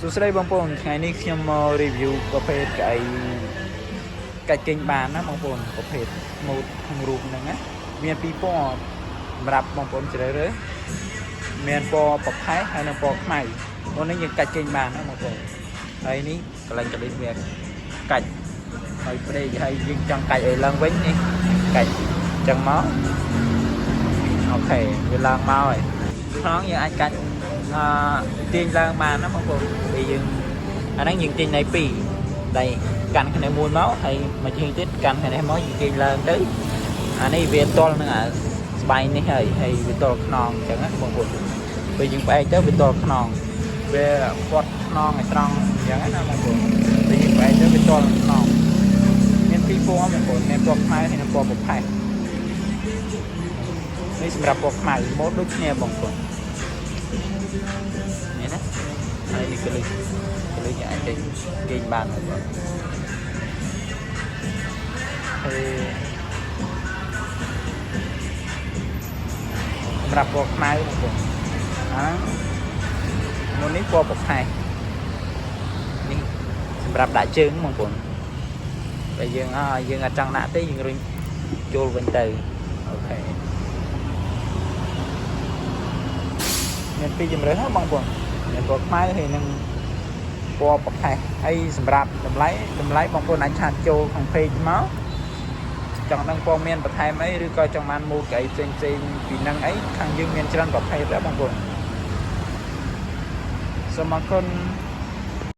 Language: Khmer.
សួស្តីបងប្អូនថ្ងៃនេះខ្ញុំមក review ប្រភេទកៅអីកាច់គេងបានណាបងប្អូនប្រភេទ mode ក្នុងរូបហ្នឹងណាមានពីរពណ៌សម្រាប់បងប្អូនជ្រើសរើសមានពណ៌ប្រផេះហើយនិងពណ៌ខ្មៅបងនេះយើងកាច់គេងបានណាបងប្អូនហើយនេះកន្លែងកលិះវាកាច់ហើយផ្ដេកហើយយើងចង់កាច់ឲ្យឡើងវិញនេះកាច់ចឹងមកអូខេវាឡើងមកហើយក្នុងយើងអាចកាច់ទាញឡើងបានណាបងប្អូនពីយើងអាហ្នឹងយើងទាញដៃពីរដៃកាន់គ្នាមួយមកហើយមកជើងទៀតកាន់គ្នាមកយើងទាញឡើងទៅអានេះវាទល់នឹងអាស្បែកនេះហើយវាទល់ខ្នងអញ្ចឹងណាបងប្អូនពេលយើងបែកទៅវាទល់ខ្នងវាគាត់ខ្នងឲ្យត្រង់អញ្ចឹងណាបងប្អូនពេលយើងបែកទៅវាទល់ខ្នងមានពីរពណ៌បងប្អូនមានពណ៌ខ្មៅហើយនិងពណ៌ប្រផេះនេះសម្រាប់ពណ៌ខ្មៅម៉ូតដូចគ្នាបងប្អូននេះណាហើយនេះកលិះអាចគេងបានបងប្អូនហើយសម្រាប់ពណ៌ខ្មៅបងប្អូនមុននេះពណ៌ប្រផេះនេះសម្រាប់ដាក់ជើងបងប្អូនតែយើងអត់ចង់ដាក់ទេយើងរុញចូលវិញទៅអូខេមានពីរជម្រើសបងប្អូនមានពណ៌ខ្មៅហើយនិងពណ៌ប្រផេះហើយសម្រាប់តម្លៃបងប្អូនអាចឆាតចូលក្នុង page មកចង់ដឹងព័ត៌មានបន្ថែមអីឬក៏ចង់បានម៉ូតកៅអីផ្សេងពីនឹងអីខាងយើងមានច្រើនប្រភេទដែរបងប្អូនសូមអរគុណ